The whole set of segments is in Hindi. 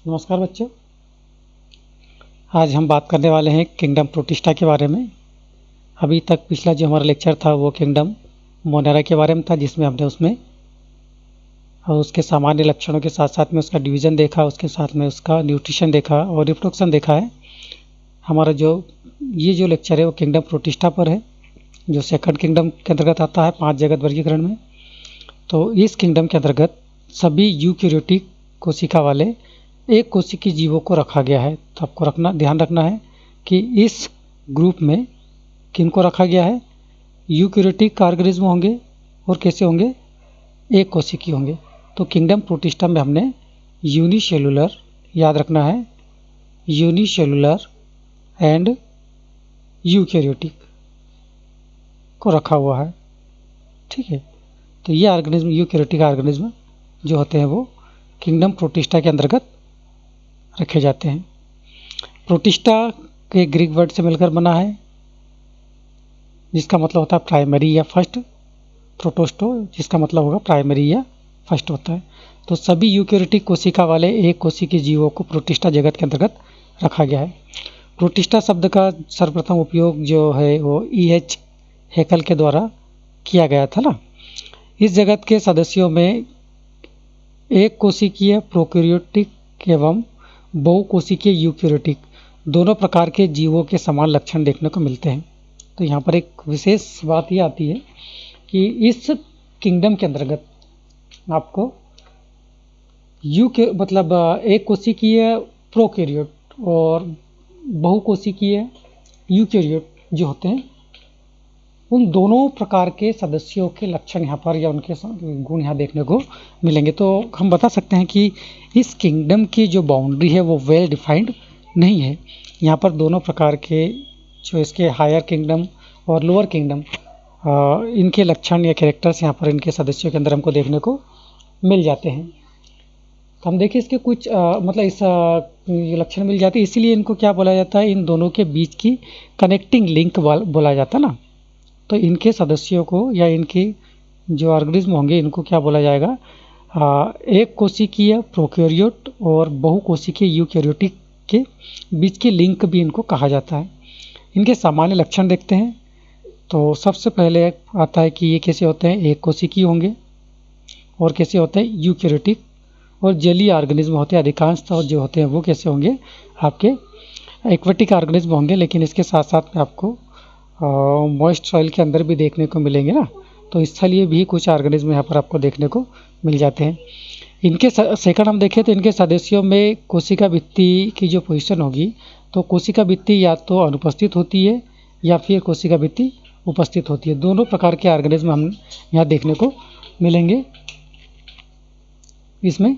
नमस्कार बच्चों। आज हम बात करने वाले हैं किंगडम प्रोटिस्टा के बारे में। अभी तक पिछला जो हमारा लेक्चर था वो किंगडम मोनेरा के बारे में था, जिसमें हमने उसमें और उसके सामान्य लक्षणों के साथ साथ में उसका डिवीज़न देखा, उसके साथ में उसका न्यूट्रिशन देखा और रिप्रोडक्शन देखा है। हमारा ये जो लेक्चर है वो किंगडम प्रोटिस्टा पर है, जो सेकंड किंगडम के अंतर्गत आता है 5 जगत वर्गीकरण में। तो इस किंगडम के अंतर्गत सभी यूकैरियोटिक कोशिका वाले एक कोशिकीय जीवों को रखा गया है। तो आपको ध्यान रखना है कि इस ग्रुप में किनको रखा गया है। यूकैरियोटिक ऑर्गेनिज्म होंगे और कैसे होंगे, एक कोशिकीय होंगे। तो किंगडम प्रोटिस्टा में हमने यूनिसेलुलर, याद रखना है, यूनिसेलुलर एंड यूकैरियोटिक को रखा हुआ है। ठीक है, तो ये ऑर्गेनिज्म, यूकैरियोटिक ऑर्गेनिज्म जो होते हैं वो किंगडम प्रोटिस्टा के अंतर्गत रखे जाते हैं। प्रोटिस्टा के ग्रीक वर्ड से मिलकर बना है, जिसका मतलब होता है प्राइमरी या फर्स्ट। प्रोटोस्टो, जिसका मतलब होगा प्राइमरी या फर्स्ट होता है। तो सभी यूकैरियोटिक कोशिका वाले एक कोशिकीय जीवों को प्रोटिस्टा जगत के अंतर्गत रखा गया है। प्रोटिस्टा शब्द का सर्वप्रथम उपयोग जो है वो EH हेकल के द्वारा किया गया था ना। इस जगत के सदस्यों में एक कोशिकीय प्रोकैरियोटिक एवं बहुकोशिकीय यूकैरियोटिक दोनों प्रकार के जीवों के समान लक्षण देखने को मिलते हैं। तो यहाँ पर एक विशेष बात ये आती है कि इस किंगडम के अंतर्गत आपको एक कोशिकीय प्रोकैरियोट और बहुकोशिकीय यूकैरियोट जो होते हैं, उन दोनों प्रकार के सदस्यों के लक्षण यहाँ पर या उनके गुण यहाँ देखने को मिलेंगे। तो हम बता सकते हैं कि इस किंगडम की जो बाउंड्री है वो वेल डिफाइंड नहीं है। यहाँ पर दोनों प्रकार के जो इसके हायर किंगडम और लोअर किंगडम, इनके लक्षण या कैरेक्टर्स यहाँ पर इनके सदस्यों के अंदर हमको देखने को मिल जाते हैं। तो हम देखिए इसके कुछ ये लक्षण मिल जाते हैं, इसीलिए इनको क्या बोला जाता है, इन दोनों के बीच की कनेक्टिंग लिंक बोला जाता है ना। तो इनके सदस्यों को या इनके जो ऑर्गेनिज्म होंगे इनको क्या बोला जाएगा, एक कोशिकीय प्रोकैरियोट और बहुकोशिकीय यूकैरियोटिक के बीच की लिंक भी इनको कहा जाता है। इनके सामान्य लक्षण देखते हैं। तो सबसे पहले आता है कि ये कैसे होते हैं, एक कोशिकीय होंगे और कैसे होते हैं, यूकैरियोटिक और जलीय ऑर्गेनिज्म होते हैं। अधिकांशतः जो होते हैं वो कैसे होंगे, आपके एक्वेटिक ऑर्गेनिज्म होंगे, लेकिन इसके साथ साथ में आपको मॉइस्ट सॉइल के अंदर भी देखने को मिलेंगे ना। तो स्थलीय भी कुछ ऑर्गेनिज्म यहाँ पर आपको देखने को मिल जाते हैं। इनके सेकंड हम देखें तो इनके सदस्यों में कोशिका भित्ति की जो पोजीशन होगी, तो कोशिका भित्ति या तो अनुपस्थित होती है या फिर कोशिका भित्ति उपस्थित होती है। दोनों प्रकार के ऑर्गेनिज्म हम यहाँ देखने को मिलेंगे। इसमें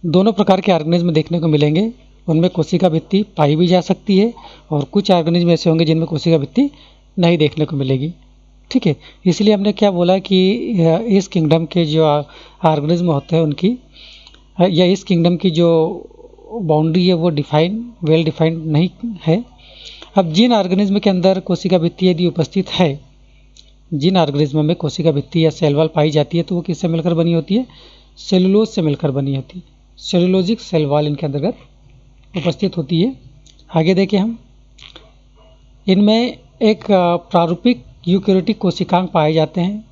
दोनों प्रकार के ऑर्गेनिज्म देखने को मिलेंगे। उनमें कोशिका भित्ति पाई भी जा सकती है और कुछ ऑर्गेनिज्म ऐसे होंगे जिनमें कोशिका भित्ति नहीं देखने को मिलेगी। ठीक है, इसलिए हमने क्या बोला कि इस किंगडम के जो ऑर्गेनिज्म होते हैं उनकी या इस किंगडम की जो बाउंड्री है वो वेल डिफाइंड नहीं है। अब जिन ऑर्गेनिज्म के अंदर कोशिका भित्ति यदि उपस्थित है, जिन ऑर्गेनिज्म में कोशिका भित्ति या सेल वॉल पाई जाती है, तो वो किससे मिलकर बनी होती है, सेलुलोज से मिलकर बनी होती है। सेलुलोजिक सेल वॉल इनके अंतर्गत उपस्थित होती है। आगे देखें हम, इनमें एक प्रारूपिक यूकैरियोटिक कोशिकांग पाए जाते हैं,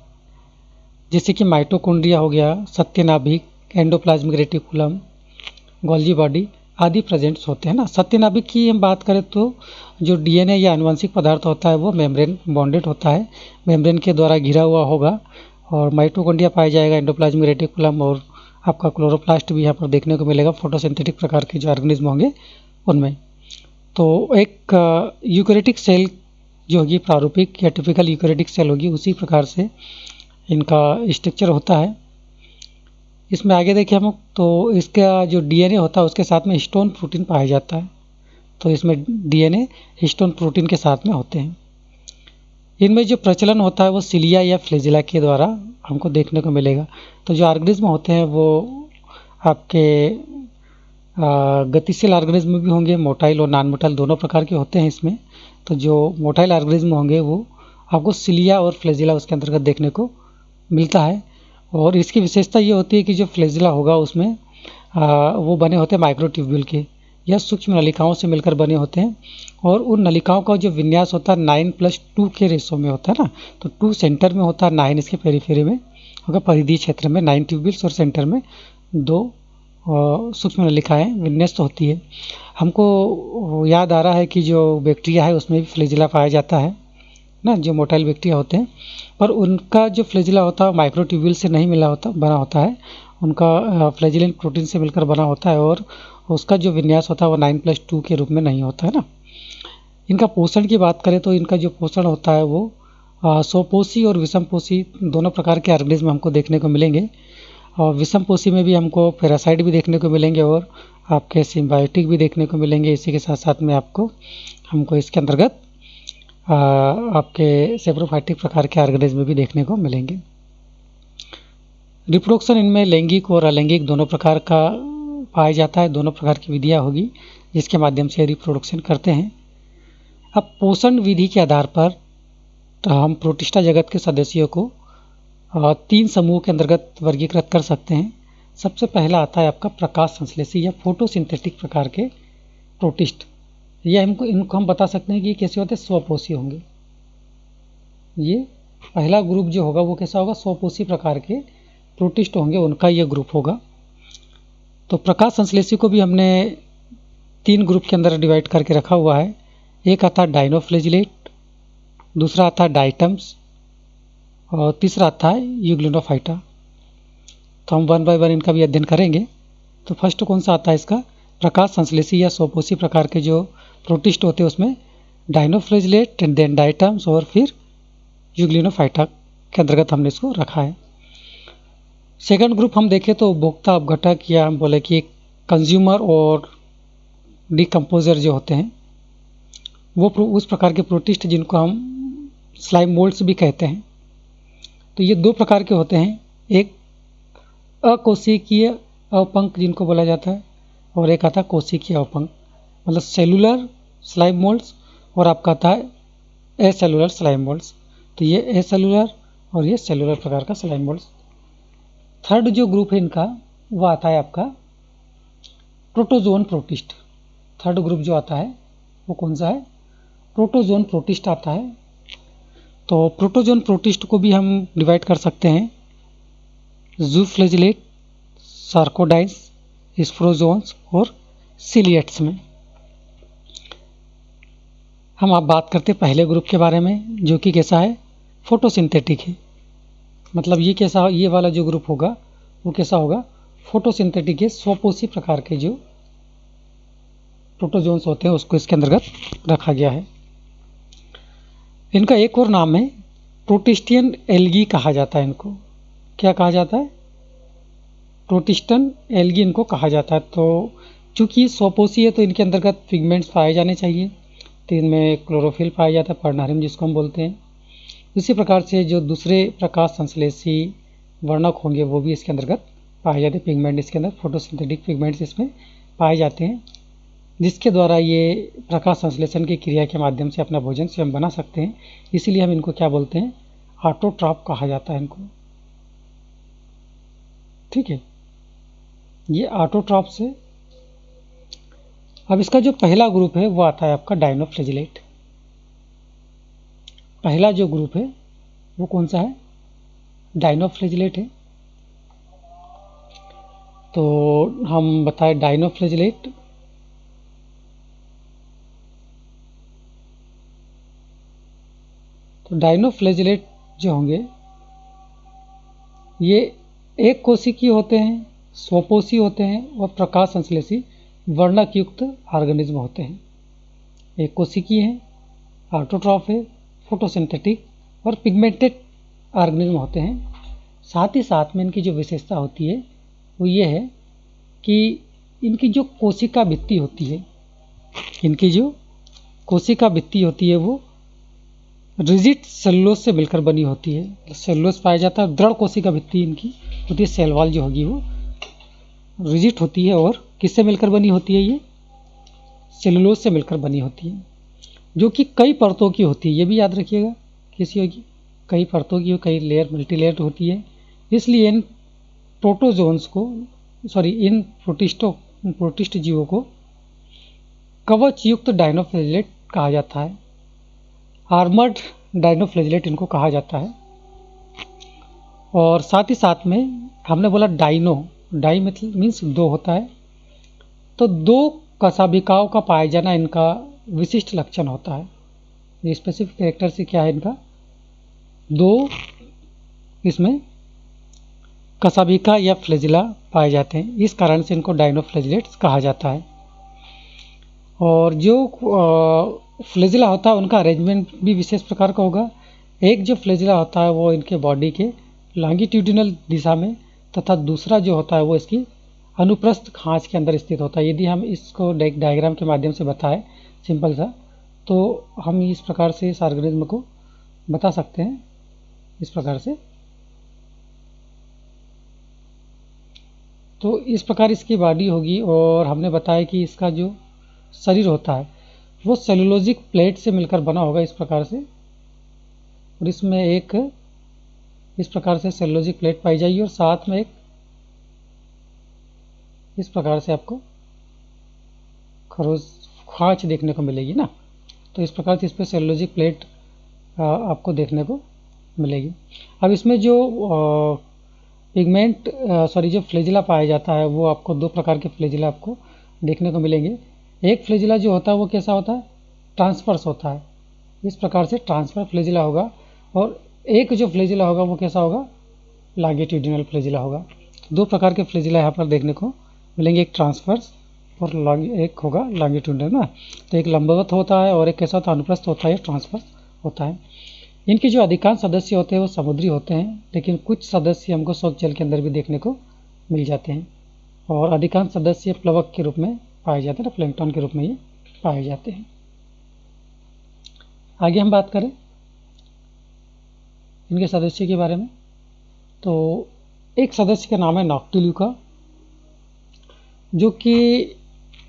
जैसे कि माइटोकॉन्ड्रिया हो गया, सत्यनाभिक, एंडोप्लाज्मिक रेटिकुलम, गोल्जी बॉडी आदि प्रेजेंट्स होते हैं ना। सत्यनाभिक की हम बात करें तो जो DNA या आनुवंशिक पदार्थ होता है वो मेम्ब्रेन बॉन्डेड होता है, मेम्ब्रेन के द्वारा घिरा हुआ होगा। और माइटोकॉन्ड्रिया पाया जाएगा, एंडोप्लाज्मिक रेटिकुलम, और आपका क्लोरोप्लास्ट भी यहाँ पर देखने को मिलेगा। फोटोसिंथेटिक प्रकार के जो ऑर्गेनिज्म होंगे उनमें। तो एक यूकैरियोटिक सेल जो होगी, प्रारूपिक या टिपिकल यूकैरियोटिक सेल होगी, उसी प्रकार से इनका स्ट्रक्चर होता है। इसमें आगे देखें हम तो इसका जो DNA होता है उसके साथ में हिस्टोन प्रोटीन पाया जाता है। तो इसमें DNA हिस्टोन प्रोटीन के साथ में होते हैं। इनमें जो प्रचलन होता है वो सिलिया या फ्लैजिला के द्वारा हमको देखने को मिलेगा। तो जो ऑर्गेनिज्म होते हैं वो आपके गतिशील ऑर्गेनिज्म भी होंगे, मोटाइल और नॉन मोटाइल दोनों प्रकार के होते हैं इसमें। तो जो मोटाइल ऑर्गेनिज्म होंगे वो आपको सिलिया और फ्लैजिला उसके अंतर्गत देखने को मिलता है। और इसकी विशेषता ये होती है कि जो फ्लैजिला होगा उसमें वो बने होते हैं माइक्रोट्यूब्यूल के या सूक्ष्म नलिकाओं से मिलकर बने होते हैं। और उन नलिकाओं का जो विन्यास होता है 9+2 के रेशो में होता है ना, तो 2 सेंटर में होता है, 9 इसके पेरीफेरी में होगा, परिधीय क्षेत्र में 9 ट्यूब्यूल्स और सेंटर में 2 सूक्ष्म नलिकाएं विन्यस्त होती है। हमको याद आ रहा है कि जो बैक्टीरिया है उसमें भी फ्लैजिला पाया जाता है ना, जो मोटाइल बैक्टीरिया होते हैं, पर उनका जो फ्लैजिला होता है माइक्रोट्यूब्यूल से नहीं बना होता है, उनका फ्लैजिलेंट प्रोटीन से मिलकर बना होता है और उसका जो विन्यास होता है वो 9+2 के रूप में नहीं होता है ना। इनका पोषण की बात करें तो इनका जो पोषण होता है वो स्वपोषी और विषमपोषी दोनों प्रकार के ऑर्गेनिज्म हमको देखने को मिलेंगे। और विषमपोषी में भी हमको पैरासाइट भी देखने को मिलेंगे और आपके सिम्बायोटिक भी देखने को मिलेंगे। इसी के साथ साथ में हमको इसके अंतर्गत आपके सेप्रोफाइटिक प्रकार के ऑर्गेनिज्म भी देखने को मिलेंगे। रिप्रोडक्शन इनमें लैंगिक और अलैंगिक दोनों प्रकार का पाया जाता है, दोनों प्रकार की विधियाँ होगी जिसके माध्यम से रिप्रोडक्शन करते हैं। अब पोषण विधि के आधार पर तो हम प्रोटिस्टा जगत के सदस्यों को 3 समूह के अंतर्गत वर्गीकृत कर सकते हैं। सबसे पहला आता है आपका प्रकाश संश्लेषी या फोटोसिंथेटिक प्रकार के प्रोटिस्ट। ये इनको हम बता सकते हैं कि कैसे होते हैं, स्वपोषी होंगे। ये पहला ग्रुप जो होगा वो कैसा होगा, स्वपोषी प्रकार के प्रोटिस्ट होंगे, उनका ये ग्रुप होगा। तो प्रकाश संश्लेषी को भी हमने 3 ग्रुप के अंदर डिवाइड करके रखा हुआ है। एक आता है डाइनोफ्लैजिलेट, दूसरा आता है डाइटम्स और तीसरा आता है यूग्लिनोफाइटा। तो हम 1 बाय 1 इनका भी अध्ययन करेंगे। तो फर्स्ट कौन सा आता है इसका, प्रकाश संश्लेषी या स्वपोषी प्रकार के जो प्रोटिस्ट होते हैं उसमें डाइनोफ्लैजिलेट एंड देन डाइटम्स और फिर यूग्लिनोफाइटा के अंतर्गत हमने इसको रखा है। सेकंड ग्रुप हम देखें तो उपभोक्ता अपघटक या हम बोले कि कंज्यूमर और डिकम्पोजर जो होते हैं वो उस प्रकार के प्रोटिस्ट जिनको हम स्लाइम मोल्ड्स भी कहते हैं। तो ये 2 प्रकार के होते हैं, एक अकोशिकीय अवपंक जिनको बोला जाता है और एक आता है कोशिकीय अवपंक, मतलब सेलुलर स्लाइम मोल्ड्स और आपका आता है एसेलुलर स्लाइम मोल्ड्स। तो ये एसेलुलर और ये सेलुलर प्रकार का स्लाइम मोल्ड्स। थर्ड जो ग्रुप है इनका वो आता है आपका प्रोटोजोन प्रोटिस्ट। थर्ड ग्रुप जो आता है वो कौन सा है, प्रोटोजोन प्रोटिस्ट आता है। तो प्रोटोजोन प्रोटिस्ट को भी हम डिवाइड कर सकते हैं जूफ्लैजिलेट, सार्कोडाइन्स, स्प्रोजोन्स और सिलिएट्स में। हम अब बात करते हैं पहले ग्रुप के बारे में जो कि कैसा है, फोटोसिंथेटिक है। मतलब ये कैसा, ये वाला जो ग्रुप होगा वो कैसा होगा, फोटोसिंथेटिक है, स्वपोषी प्रकार के जो प्रोटोजोन्स होते हैं उसको इसके अंतर्गत रखा गया है। इनका एक और नाम है प्रोटिस्टियन एल्गी कहा जाता है। इनको क्या कहा जाता है, प्रोटिस्टन एल्गी इनको कहा जाता है। तो चूंकि स्वपोषी है तो इनके अंतर्गत पिगमेंट्स पाए जाने चाहिए, तो इनमें क्लोरोफिल पाया जाता है, पर्णारिम जिसको हम बोलते हैं। इसी प्रकार से जो दूसरे प्रकाश संश्लेषी वर्णक होंगे वो भी इसके अंतर्गत पाए जाते हैं, पिगमेंट इसके अंदर फोटोसिंथेटिक पिगमेंट्स इसमें पाए जाते हैं, जिसके द्वारा ये प्रकाश संश्लेषण की क्रिया के माध्यम से अपना भोजन स्वयं बना सकते हैं। इसीलिए हम इनको क्या बोलते हैं, ऑटोट्रॉप कहा जाता है इनको। ठीक है, ये ऑटोट्रॉप से। अब इसका जो पहला ग्रुप है वो आता है आपका डाइनोफ्लैजिलेट। पहला जो ग्रुप है वो कौन सा है, डाइनोफ्लैजिलेट है। तो हम बताएं डाइनोफ्लैजिलेट तो डाइनोफ्लैजिलेट जो होंगे ये एक कोशिकीय होते हैं, स्वपोषी होते हैं और प्रकाश संश्लेषी वर्णक युक्त ऑर्गेनिज्म होते हैं। एक कोशिकीय है, ऑटोट्रॉफ है, फोटोसिंथेटिक और पिगमेंटेड ऑर्गेनिज्म होते हैं। साथ ही साथ में इनकी जो विशेषता होती है वो ये है कि इनकी जो कोशिका भित्ति होती है, इनकी जो कोशिका भित्ति होती है वो रिजिड सेलुलोज से मिलकर बनी होती है। सेलुलोज पाया जाता है, दृढ़ कोशिका भित्ति इनकी होती है, सेल वॉल जो होगी वो रिजिड होती है और किससे मिलकर बनी होती है, ये सेलुलोज से मिलकर बनी होती है, जो कि कई परतों की होती है। ये भी याद रखिएगा कैसी होगी, कई परतों की, कई लेयर, मल्टी लेयर होती है। इसलिए इन प्रोटोजोन्स को इन प्रोटिस्ट जीवों को कवच युक्त डायनोफ्लैजिलेट कहा जाता है। आर्मर्ड डायनोफ्लैजिलेट इनको कहा जाता है। और साथ ही साथ में हमने बोला डाई मीन्स दो होता है, तो दो कशाभिकाओं का पाया जाना इनका विशिष्ट लक्षण होता है। ये स्पेसिफिक कैरेक्टर से क्या है, इनका दो इसमें कशाभिका या फ्लैजिला पाए जाते हैं, इस कारण से इनको डायनोफ्लैजिलेट्स कहा जाता है। और जो फ्लैजिला होता है उनका अरेंजमेंट भी विशेष प्रकार का होगा। एक जो फ्लैजिला होता है वो इनके बॉडी के लॉन्गिट्यूडिनल दिशा में, तथा दूसरा जो होता है वो इसकी अनुप्रस्थ खांच के अंदर स्थित होता है। यदि हम इसको डायग्राम के माध्यम से बताएं सिंपल सा, तो हम इस प्रकार से इस ऑर्गेनिज्म को बता सकते हैं इस प्रकार से। तो इस प्रकार इसकी बॉडी होगी, और हमने बताया कि इसका जो शरीर होता है वो सेलुलोजिक प्लेट से मिलकर बना होगा इस प्रकार से, और इसमें एक इस प्रकार से सेलुलोजिक प्लेट पाई जाएगी, और साथ में एक इस प्रकार से आपको खांच देखने को मिलेगी ना। तो इस प्रकार से इस पर सेलुलोजिक प्लेट आपको देखने को मिलेगी। अब इसमें जो जो फ्लैजिला पाया जाता है वो आपको दो प्रकार के फ्लैजिला आपको देखने को मिलेंगे। एक फ्लैजिला जो होता है वो कैसा होता है, ट्रांसवर्स होता है, इस प्रकार से ट्रांसवर्स फ्लैजिला होगा। और एक जो फ्लैजिला होगा वो कैसा होगा, लॉन्गिट्यूडिनल फ्लैजिला होगा। दो प्रकार के फ्लैजिला यहाँ पर देखने को मिलेंगे, एक ट्रांसवर्स और एक होगा लॉन्गिट्यूडिनल ना। तो एक लंबवत होता है और एक कैसा होता है, अनुप्रस्थ होता है, ट्रांसवर्स होता है। इनके जो अधिकांश सदस्य होते हैं वो समुद्री होते हैं, लेकिन कुछ सदस्य हमको शौच जल के अंदर भी देखने को मिल जाते हैं, और अधिकांश सदस्य प्लवक के रूप में पाए जाते हैं, प्लैंकटन के रूप में ये पाए जाते हैं। आगे हम बात करें इनके सदस्य के बारे में, तो एक सदस्य का नाम है नॉक्टिल्यूका, जो कि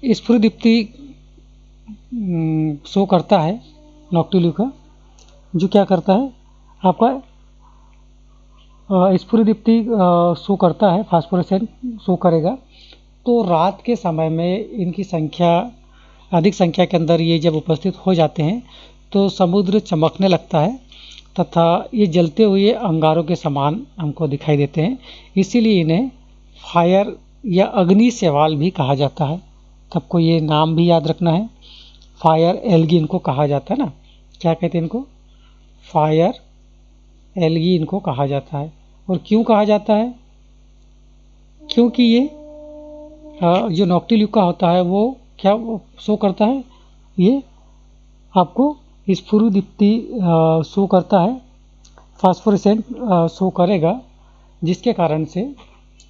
स्फुरदीप्ति शो करता है। नॉक्टिल्यूका जो क्या करता है, आपका स्फुरदीप्ति शो करता है, फास्फोरेसेंट शो करेगा। तो रात के समय में इनकी संख्या अधिक संख्या के अंदर ये जब उपस्थित हो जाते हैं तो समुद्र चमकने लगता है, तथा ये जलते हुए अंगारों के समान हमको दिखाई देते हैं। इसीलिए इन्हें फायर या अग्नि शैवाल भी कहा जाता है। सबको ये नाम भी याद रखना है, फायर एल्गी इनको कहा जाता है ना। क्या कहते हैं इनको, फायर एल्गी इनको कहा जाता है। और क्यों कहा जाता है, क्योंकि ये जो नॉक्टिल्यूका होता है वो क्या शो करता है, ये आपको स्फुरदीप्ति शो करता है, फास्फोरेसेंट शो करेगा, जिसके कारण से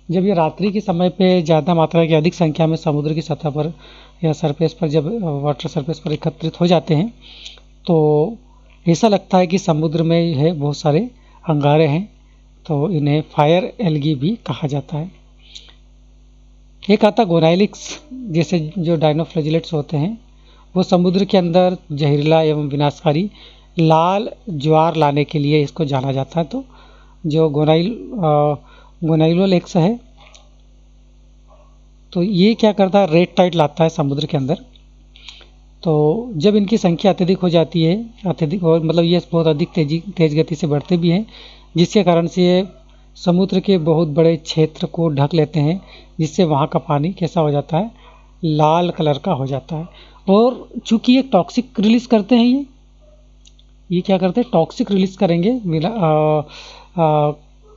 जब ये रात्रि के समय पे ज़्यादा मात्रा की अधिक संख्या में समुद्र की सतह पर या सरफेस पर जब वाटर सरफेस पर एकत्रित हो जाते हैं तो ऐसा लगता है कि समुद्र में है बहुत सारे अंगारे हैं, तो इन्हें फायर एल्गी भी कहा जाता है। एक आता गोनाइलिक्स जैसे जो डायनोफ्लैजिलेट्स होते हैं, वो समुद्र के अंदर जहरीला एवं विनाशकारी लाल ज्वार लाने के लिए इसको जाना जाता है। तो जो गोनाइलोलेक्स है, तो ये क्या करता है, रेड टाइड लाता है समुद्र के अंदर। तो जब इनकी संख्या अत्यधिक हो जाती है, अत्यधिक और मतलब ये बहुत अधिक तेज गति से बढ़ते भी हैं, जिसके कारण से ये समुद्र के बहुत बड़े क्षेत्र को ढक लेते हैं, जिससे वहाँ का पानी कैसा हो जाता है, लाल कलर का हो जाता है। और चूंकि ये टॉक्सिक रिलीज करते हैं, ये क्या करते हैं, टॉक्सिक रिलीज करेंगे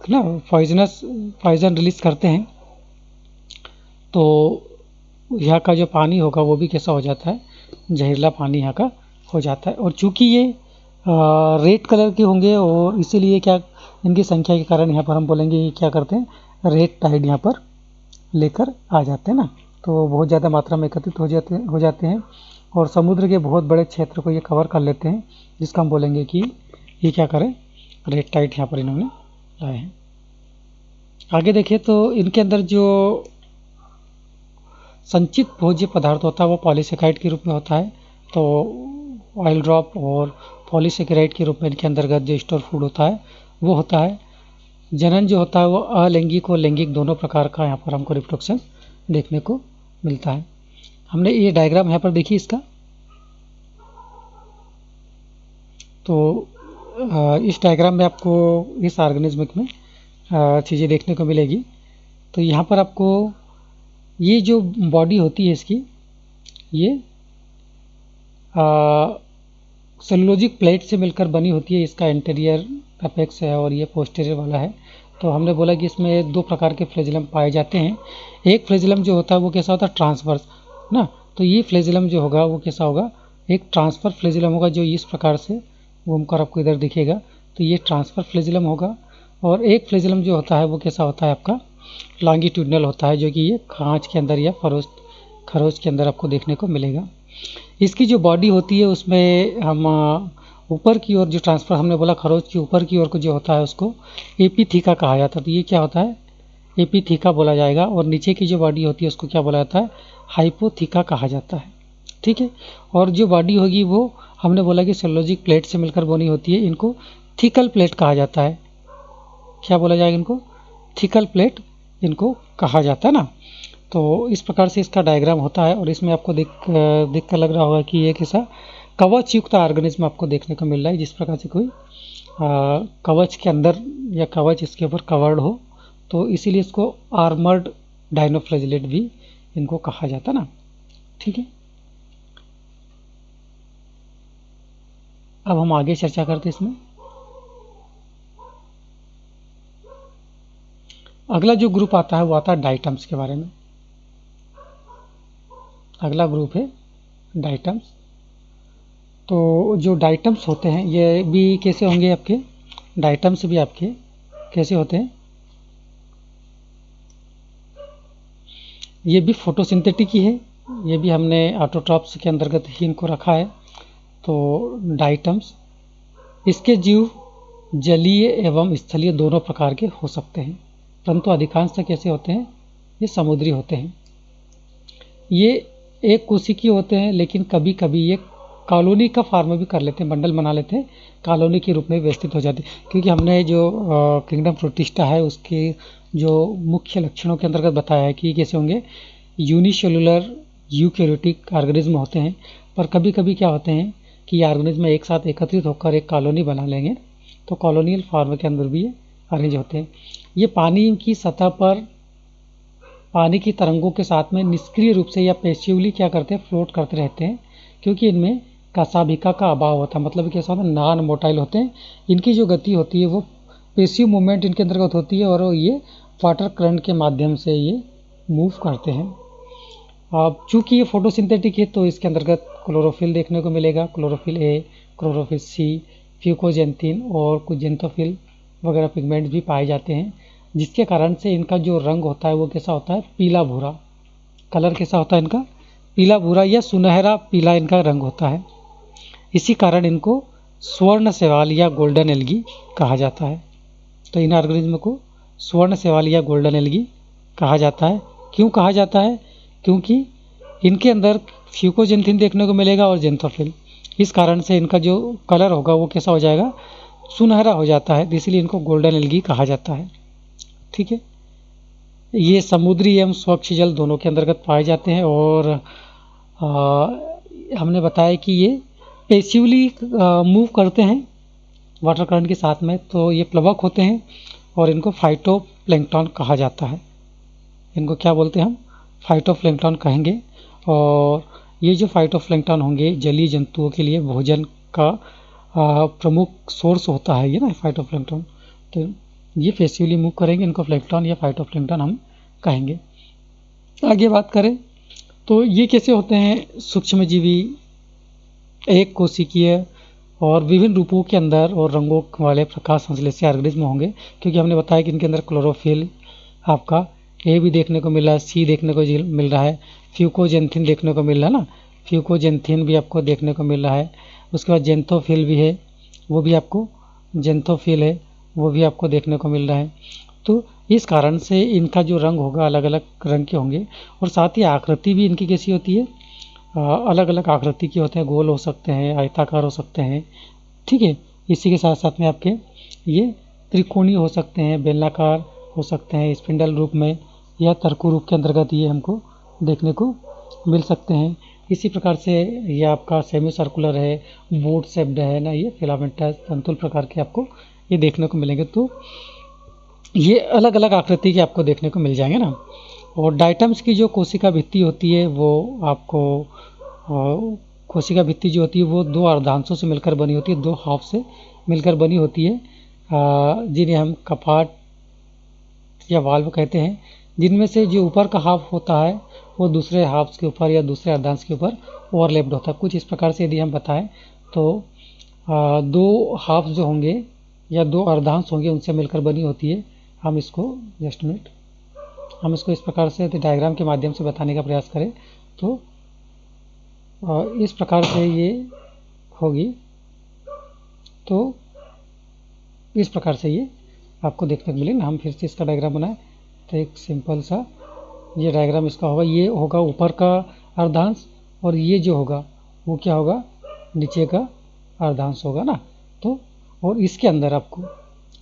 ना, पॉइजन रिलीज करते हैं। तो यहाँ का जो पानी होगा वो भी कैसा हो जाता है, जहरीला पानी यहाँ का हो जाता है। और चूंकि ये रेड कलर के होंगे, और इसीलिए क्या इनकी संख्या के कारण यहाँ पर हम बोलेंगे ये क्या करते हैं, रेड टाइड यहाँ पर लेकर आ जाते हैं ना। तो बहुत ज़्यादा मात्रा में एकत्रित हो जाते हैं और समुद्र के बहुत बड़े क्षेत्र को ये कवर कर लेते हैं, जिसका हम बोलेंगे कि ये क्या करें, रेड टाइड यहाँ पर इन्होंने लाए हैं। आगे देखिए तो इनके अंदर जो संचित भोज्य पदार्थ होता है वो पॉलीसेकेराइड के रूप में होता है। तो ऑयल ड्रॉप और पॉलीसेकेराइड के रूप में इनके अंतर्गत जो स्टोर फूड होता है वो होता है। जनन जो होता है वो अलैंगिक और लैंगिक दोनों प्रकार का यहाँ पर हमको रिप्रोडक्शन देखने को मिलता है। हमने ये डायग्राम यहाँ पर देखी इसका, तो इस डायग्राम में आपको इस ऑर्गेनिज्म में चीज़ें देखने को मिलेगी। तो यहाँ पर आपको ये जो बॉडी होती है इसकी, ये सेलुलोजिक प्लेट से मिलकर बनी होती है। इसका इंटीरियर अपेक्स है और ये पोस्टीरियर वाला है। तो हमने बोला कि इसमें दो प्रकार के फ्लैजिलम पाए जाते हैं। एक फ्लैजिलम जो होता है वो कैसा होता है, ट्रांसवर्स ना। तो ये फ्लैजिलम जो होगा वो कैसा होगा, एक ट्रांसफर फ्लैजिलम होगा जो इस प्रकार से घूमकर आपको इधर दिखेगा। तो ये ट्रांसफर फ्लैजिलम होगा। और एक फ्लैजिलम जो होता है वो कैसा होता है आपका, लॉन्गिट्यूडनल होता है, जो कि ये खांच के अंदर या खरोच के अंदर आपको देखने को मिलेगा। इसकी जो बॉडी होती है उसमें हम ऊपर की ओर जो ट्रांसफर हमने बोला खरोच के ऊपर की ओर को जो होता है उसको एपिथीका कहा जाता है। तो ये क्या होता है, एपिथीका बोला जाएगा। और नीचे की जो बॉडी होती है उसको क्या बोला जाता है, हाइपोथीका कहा जाता है। ठीक है। और जो बॉडी होगी वो हमने बोला कि सेलुलोजिक प्लेट से मिलकर बनी होती है। इनको थिकल प्लेट कहा जाता है। क्या बोला जाएगा इनको, थिकल प्लेट इनको कहा जाता है ना। तो इस प्रकार से इसका डायग्राम होता है। और इसमें आपको देख कर लग रहा होगा कि ये कैसा कवच युक्त ऑर्गेनिज्म आपको देखने को मिल रहा है। जिस प्रकार से कोई कवच के अंदर या कवच इसके ऊपर कवर्ड हो, तो इसीलिए इसको आर्मर्ड डायनोफ्लैजिलेट भी इनको कहा जाता ना। ठीक है। अब हम आगे चर्चा करते हैं इसमें। अगला जो ग्रुप आता है वो आता है डाइटम्स के बारे में। अगला ग्रुप है डाइटम्स। तो जो डाइटम्स होते हैं ये भी कैसे होंगे आपके, डाइटम्स भी आपके कैसे होते हैं, ये भी फोटोसिंथेटिक ही है। ये भी हमने ऑटोट्रॉप्स के अंतर्गत ही इनको रखा है। तो डाइटम्स, इसके जीव जलीय एवं स्थलीय दोनों प्रकार के हो सकते हैं, परंतु अधिकांशतः कैसे होते हैं, ये समुद्री होते हैं। ये एक कोशिकी होते हैं, लेकिन कभी कभी ये कॉलोनी का फार्म भी कर लेते हैं, बंडल बना लेते हैं, कॉलोनी के रूप में व्यवस्थित हो जाते हैं। क्योंकि हमने जो किंगडम प्रोटिस्टा है उसके जो मुख्य लक्षणों के अंतर्गत बताया है कि कैसे होंगे, यूनिसेलुलर यूकैरियोटिक ऑर्गेनिज्म होते हैं। पर कभी कभी क्या होते हैं कि ऑर्गेनिज्म एक साथ एकत्रित होकर एक कॉलोनी बना लेंगे, तो कॉलोनियल फार्म के अंदर भी ये अरेंज होते हैं। ये पानी की सतह पर पानी की तरंगों के साथ में निष्क्रिय रूप से या पैसिवली क्या करते हैं, फ्लोट करते रहते हैं। क्योंकि इनमें कसाभिका का अभाव होता है, मतलब कैसा होता है, नॉन मोटाइल होते हैं। इनकी जो गति होती है वो पैसिव मूवमेंट इनके अंतर्गत होती है और ये वाटर करंट के माध्यम से ये मूव करते हैं। अब चूंकि ये फोटोसिंथेटिक है तो इसके अंतर्गत क्लोरोफिल देखने को मिलेगा, chlorophyll A, chlorophyll C, fucoxanthin और कुछ जेंथोफिल वगैरह पिगमेंट भी पाए जाते हैं, जिसके कारण से इनका जो रंग होता है वो कैसा होता है, पीला भूरा। कलर कैसा होता है इनका, पीला भूरा या सुनहरा पीला इनका रंग होता है। इसी कारण इनको स्वर्ण शैवाल या गोल्डन एल्गी कहा जाता है। तो इन ऑर्गेनिज्म को स्वर्ण शैवाल या गोल्डन एल्गी कहा जाता है। क्यों कहा जाता है, क्योंकि इनके अंदर फ्यूकोजेंथिन देखने को मिलेगा और जेंथोफिल। इस कारण से इनका जो कलर होगा वो कैसा हो जाएगा, सुनहरा हो जाता है, इसलिए इनको गोल्डन एल्गी कहा जाता है। ठीक है। ये समुद्री एवं स्वच्छ जल दोनों के अंतर्गत पाए जाते हैं। और हमने बताया कि ये पैसिवली मूव करते हैं वाटर करंट के साथ में, तो ये प्लवक होते हैं और इनको फाइटोप्लैंक्टन कहा जाता है। इनको क्या बोलते हैं हम, फाइटोप्लैंक्टन कहेंगे। और ये जो फाइटोप्लैंक्टन होंगे जलीय जंतुओं के लिए भोजन का प्रमुख सोर्स होता है ये ना, फाइटोप्लैंक्टन। तो ये पैसिवली मूव करेंगे, इनको प्लैंक्टन या फाइटोप्लैंक्टन हम कहेंगे। आगे बात करें तो ये कैसे होते हैं, सूक्ष्मजीवी, एक कोशिकीय और विभिन्न रूपों के अंदर और रंगों वाले प्रकाश संश्लेषी ऑर्गेनिज्म होंगे। क्योंकि हमने बताया कि इनके अंदर क्लोरोफिल आपका ए भी देखने को मिल रहा है, सी देखने को मिल रहा है, फ्यूकोजेंथिन देखने को मिल रहा है ना, फ्यूकोजेंथिन भी आपको देखने को मिल रहा है। उसके बाद जेंथोफिल भी है, वो भी आपको जेंथोफिल है, वो भी आपको देखने को मिल रहा है। तो इस कारण से इनका जो रंग होगा अलग अलग रंग के होंगे। और साथ ही आकृति भी इनकी कैसी होती है, अलग अलग आकृति के होते हैं, गोल हो सकते हैं, आयताकार हो सकते हैं। ठीक है। इसी के साथ साथ में आपके ये त्रिकोणीय हो सकते हैं, बेलनाकार हो सकते हैं, स्पिंडल रूप में या तरकू रूप के अंतर्गत ये हमको देखने को मिल सकते हैं। इसी प्रकार से ये आपका सेमी सर्कुलर है, बोट शेप्ड है ना, ये फिलामेंटस तंतुल प्रकार के आपको ये देखने को मिलेंगे। तो ये अलग अलग आकृति के आपको देखने को मिल जाएंगे ना। और डायटम्स की जो कोशिका भित्ति होती है वो आपको कोशिका भित्ति जो होती है वो दो अर्धांशों से मिलकर बनी होती है, दो हाफ से मिलकर बनी होती है, जिन्हें हम कपाट या वाल्व कहते हैं, जिनमें से जो ऊपर का हाफ होता है वो दूसरे हाफ्स के ऊपर या दूसरे अर्धांश के ऊपर ओवरलैप्ड होता है। कुछ इस प्रकार से यदि हम बताएं तो दो हाफ जो होंगे या दो अर्धांश होंगे उनसे मिलकर बनी होती है। हम इसको जस्ट मिनट हम इसको इस प्रकार से डायग्राम के माध्यम से बताने का प्रयास करें तो इस प्रकार से ये होगी। तो इस प्रकार से ये आपको देखने को मिलेगा। हम फिर से इसका डायग्राम बनाएं तो एक सिंपल सा ये डायग्राम इसका होगा। ये होगा ऊपर का अर्धांश और ये जो होगा वो क्या होगा, नीचे का अर्धांश होगा ना। तो और इसके अंदर आपको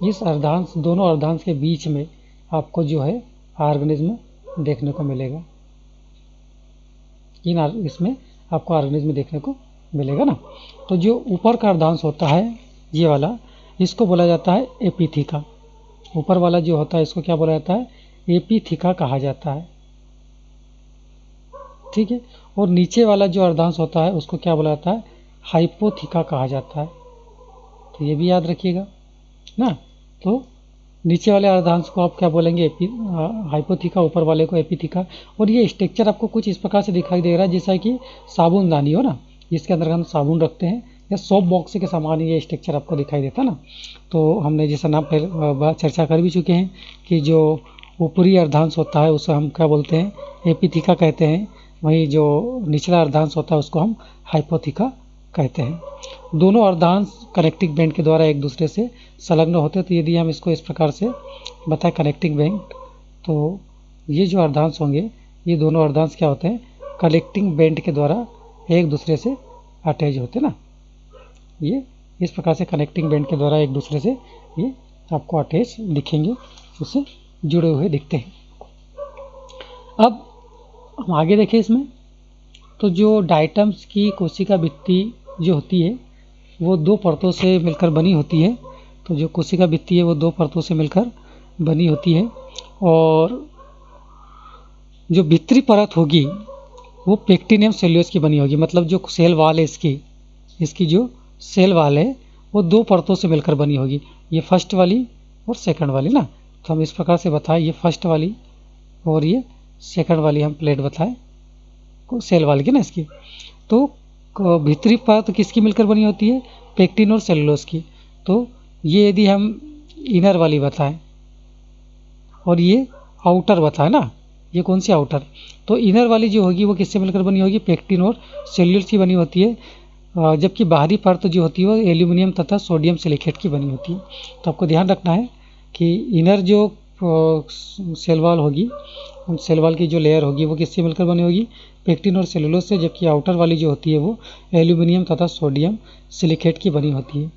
इस अर्धांश, दोनों अर्धांश के बीच में आपको जो है ऑर्गेनिज्म देखने को मिलेगा। इसमें आपको ऑर्गेनिज्म देखने को मिलेगा ना। तो जो ऊपर का अर्धांश होता है ये वाला, इसको बोला जाता है एपिथीका। ऊपर वाला जो होता है इसको क्या बोला जाता है, एपिथीका कहा जाता है। ठीक है। और नीचे वाला जो अर्धांश होता है उसको क्या बोला जाता है, हाइपोथीका कहा जाता है। तो ये भी याद रखिएगा ना। तो नीचे वाले अर्धांश को आप क्या बोलेंगे, हाइपोथीका, ऊपर वाले को एपिथीका। और ये स्ट्रक्चर आपको कुछ इस प्रकार से दिखाई दे रहा है जैसा कि साबुनदानी हो ना, जिसके अंदर हम साबुन रखते हैं, या सोप बॉक्स के समान ये स्ट्रक्चर आपको दिखाई देता ना। तो हमने जैसा नाम पर चर्चा कर भी चुके हैं कि जो ऊपरी अर्धांश होता है उसे हम क्या बोलते हैं, एपिथीका कहते हैं। वहीं जो निचला अर्धांश होता है उसको हम हाइपोथीका कहते हैं। दोनों अर्धांश कनेक्टिंग बैंड के द्वारा एक दूसरे से संलग्न होते हैं। तो यदि हम इसको इस प्रकार से बताएं कनेक्टिंग बैंड, तो ये जो अर्धांश होंगे ये दोनों अर्धांश क्या होते हैं, कनेक्टिंग बैंड के द्वारा एक दूसरे से अटैच होते हैं ना। ये इस प्रकार से कनेक्टिंग बैंड के द्वारा एक दूसरे से ये आपको अटैच दिखेंगे, उससे जुड़े हुए दिखते हैं। अब हम आगे देखें इसमें, तो जो डायटम्स की कोशिका भित्ति जो होती है वो दो परतों से मिलकर बनी होती है। तो जो कोशिका भित्ति है वो दो परतों से मिलकर बनी होती है। और जो भीतरी परत होगी वो पेक्टिन एवं सेल्यूलोज की बनी होगी। मतलब जो सेल वाल है इसकी जो सेल वाल है वो दो परतों से मिलकर बनी होगी, ये फर्स्ट वाली और सेकंड वाली ना। तो हम इस प्रकार से बताएं, ये फर्स्ट वाली और ये सेकंड वाली हम प्लेट बताएं को सेल वाल की ना इसकी। तो भीतरी परत किसकी मिलकर बनी होती है, पेक्टिन और सेलुलोज की। तो ये यदि हम इनर वाली बताएं और ये आउटर बताएं ना, ये कौन सी आउटर, तो इनर वाली जो होगी वो किससे मिलकर बनी होगी, पेक्टिन और सेल्यूलोज की बनी होती है। जबकि बाहरी परत जो होती है वो एल्यूमिनियम तथा सोडियम सिलिकेट की बनी होती है। तो आपको ध्यान रखना है कि इनर जो सेल वॉल होगी, उन सेल वॉल की जो लेयर होगी वो किससे मिलकर बनी होगी, पेक्टिन और सेलुलोज से। जबकि आउटर वाली जो होती है वो एल्यूमिनियम तथा सोडियम सिलिकेट की बनी होती है।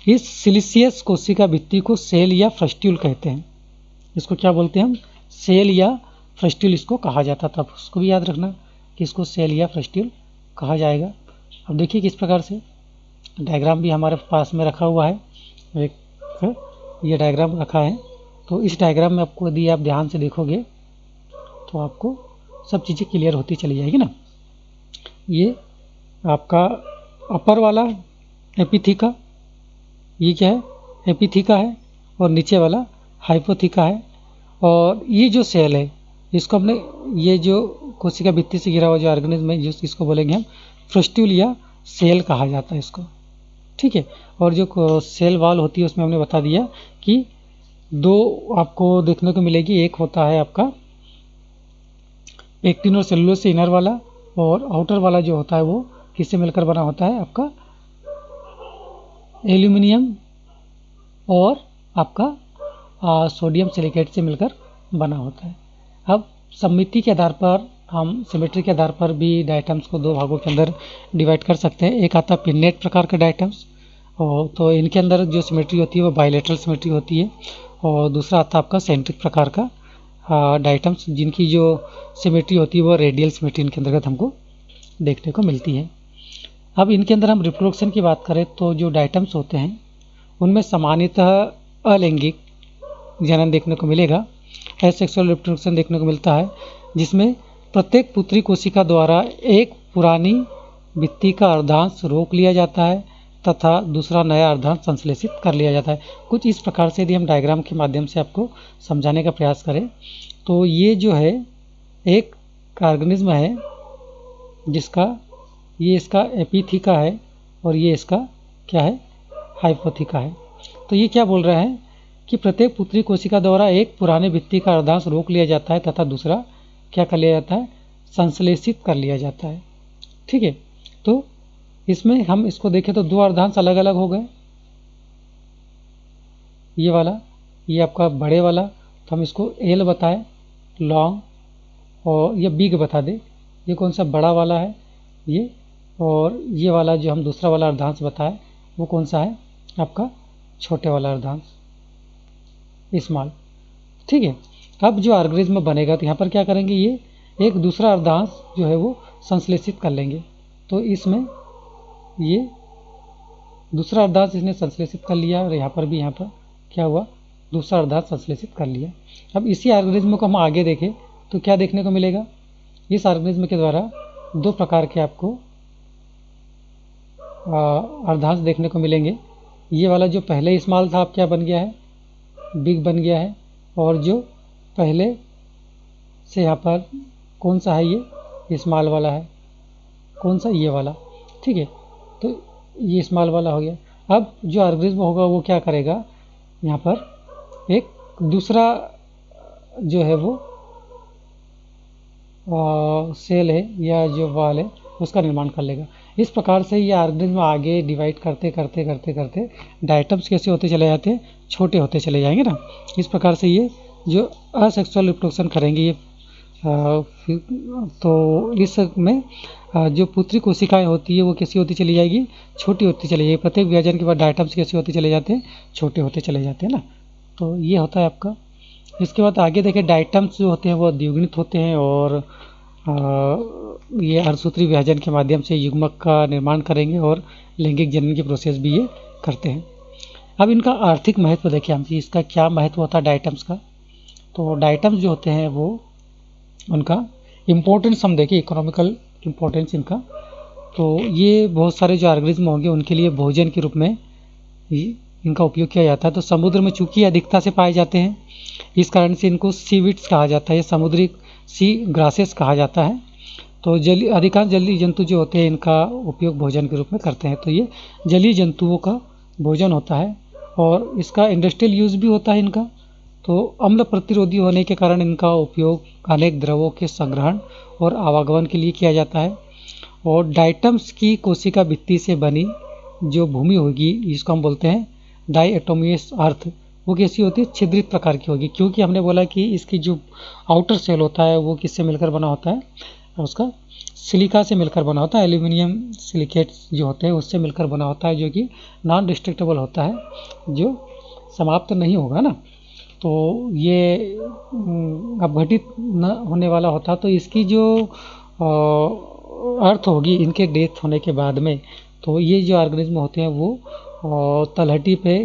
इस सिलिशियस कोशिका भित्ति को सेल या फ्रस्ट्यूल कहते हैं। इसको क्या बोलते हैं हम, सेल या फ्रस्ट्यूल इसको कहा जाता था। उसको भी याद रखना कि इसको सेल या फ्रस्ट्यूल कहा जाएगा। अब देखिए किस प्रकार से डायग्राम भी हमारे पास में रखा हुआ है, एक ये डायग्राम रखा है। तो इस डायग्राम में आपको यदि आप ध्यान से देखोगे तो आपको सब चीज़ें क्लियर होती चली जाएगी ना। ये आपका अपर वाला एपिथीका, ये क्या है, एपिथीका है, और नीचे वाला हाइपोथीका है। और ये जो सेल है इसको हमने, ये जो कोशिका भित्ति से घिरा हुआ जो ऑर्गेनिज्म है इसको बोलेंगे हम फ्रस्ट्यूल या सेल कहा जाता है इसको। ठीक है। और जो सेल वॉल होती है उसमें हमने बता दिया कि दो आपको देखने को मिलेगी। एक होता है आपका पेक्टिन और सेलुलोज से इनर वाला, और आउटर वाला जो होता है वो किससे मिलकर बना होता है, आपका एल्यूमिनियम और आपका सोडियम सिलिकेट से मिलकर बना होता है। अब सममिति के आधार पर, हम सिमेट्री के आधार पर भी डायटम्स को दो भागों के अंदर डिवाइड कर सकते हैं। एक आता है पिन्नेट प्रकार का डायटम्स और तो इनके अंदर जो सिमेट्री होती है वो बायलैटरल सिमेट्री होती है। और दूसरा आता है आपका सेंट्रिक प्रकार का डाइटम्स, जिनकी जो सिमेट्री होती है वो रेडियल सिमेट्री इनके अंतर्गत हमको देखने को मिलती है। अब इनके अंदर हम रिप्रोडक्शन की बात करें तो जो डाइटम्स होते हैं उनमें सामान्यतः अलैंगिक जनन देखने को मिलेगा, एसेक्सुअल रिप्रोडक्शन देखने को मिलता है, जिसमें प्रत्येक पुत्री कोशिका द्वारा एक पुरानी भित्ति का अर्धांश रोक लिया जाता है तथा दूसरा नया अर्धांश संश्लेषित कर लिया जाता है। कुछ इस प्रकार से यदि हम डायग्राम के माध्यम से आपको समझाने का प्रयास करें तो ये जो है एक ऑर्गेनिज्म है जिसका ये इसका एपिथिका है और ये इसका क्या है, हाइपोथिका है। तो ये क्या बोल रहा है कि प्रत्येक पुत्री कोशिका द्वारा एक पुराने भित्ति का अर्धांश रोक लिया जाता है तथा दूसरा क्या कर लिया जाता है, संश्लेषित कर लिया जाता है। ठीक है, तो इसमें हम इसको देखें तो दो अर्धांश अलग अलग हो गए, ये वाला, ये आपका बड़े वाला, तो हम इसको एल बताएं लॉन्ग, और ये बिग बता दे, ये कौन सा बड़ा वाला है ये, और ये वाला जो हम दूसरा वाला अर्धांश बताएं वो कौन सा है, आपका छोटे वाला अर्धांश स्मॉल। ठीक है, अब जो ऑर्गेनिज्म बनेगा तो यहाँ पर क्या करेंगे, ये एक दूसरा अर्धांश जो है वो संश्लेषित कर लेंगे। तो इसमें ये दूसरा अर्धांश इसने संश्लेषित कर लिया और यहाँ पर भी यहाँ पर क्या हुआ, दूसरा अर्धांश संश्लेषित कर लिया। अब इसी ऑर्गेनिज्म को हम आगे देखें तो क्या देखने को मिलेगा, इस ऑर्गेनिज्म के द्वारा दो प्रकार के आपको अर्धांश देखने को मिलेंगे। ये वाला जो पहले स्मॉल था अब क्या बन गया है, बिग बन गया है, और जो पहले से यहाँ पर कौन सा है, ये स्मॉल वाला है, कौन सा, ये वाला। ठीक है, तो ये स्मॉल वाला हो गया। अब जो ऑर्गेनिज्म होगा वो क्या करेगा, यहाँ पर एक दूसरा जो है वो सेल है या जो वाल है उसका निर्माण कर लेगा। इस प्रकार से ये ऑर्गेनिज्म आगे डिवाइड करते करते करते करते डाइटम्स कैसे होते चले जाते हैं, छोटे होते चले जाएंगे ना। इस प्रकार से ये जो असेक्सुअल रिप्रोडक्शन करेंगे ये तो इसमें जो पुत्री कोशिकाएं होती है वो कैसी होती चली जाएगी, छोटी होती चली जाएगी। प्रत्येक विभाजन के बाद डाइटम्स कैसे होते चले जाते हैं, छोटे होते चले जाते हैं ना। तो ये होता है आपका। इसके बाद आगे देखें, डाइटम्स जो होते हैं वो द्विगुणित होते हैं और ये अर्धसूत्री विभाजन के माध्यम से युग्मक का निर्माण करेंगे और लैंगिक जनन की प्रोसेस भी ये करते हैं। अब इनका आर्थिक महत्व देखिए हम, इसका क्या महत्व होता है डाइटम्स का। तो डाइटम्स जो होते हैं वो उनका इम्पोर्टेंस हम देखें, इकोनॉमिकल इम्पोर्टेंस इनका, तो ये बहुत सारे जो ऑर्गेनिज्म होंगे उनके लिए भोजन के रूप में इनका उपयोग किया जाता है। तो समुद्र में चूंकि अधिकता से पाए जाते हैं इस कारण से इनको सीविड्स कहा जाता है, समुद्री सी ग्रासेस कहा जाता है। तो अधिकांश जलीय जंतु जो होते हैं इनका उपयोग भोजन के रूप में करते हैं। तो ये जलीय जंतुओं का भोजन होता है और इसका इंडस्ट्रियल यूज़ भी होता है इनका। तो अम्ल प्रतिरोधी होने के कारण इनका उपयोग अनेक द्रवों के संग्रहण और आवागमन के लिए किया जाता है। और डाइटम्स की कोशिका भित्ति से बनी जो भूमि होगी इसको हम बोलते हैं डाइएटोमियस अर्थ, वो कैसी होती है, छिद्रित प्रकार की होगी, क्योंकि हमने बोला कि इसकी जो आउटर सेल होता है वो किससे मिलकर बना होता है, उसका सिलिका से मिलकर बना होता है, एल्यूमिनियम सिलिकेट्स जो होते हैं उससे मिलकर बना होता है, जो कि नॉन डिस्ट्रक्टेबल होता है, जो समाप्त नहीं होगा ना। तो ये अपघटित न होने वाला होता, तो इसकी जो अर्थ होगी इनके डेथ होने के बाद में, तो ये जो ऑर्गेनिज्म होते हैं वो तलहटी पे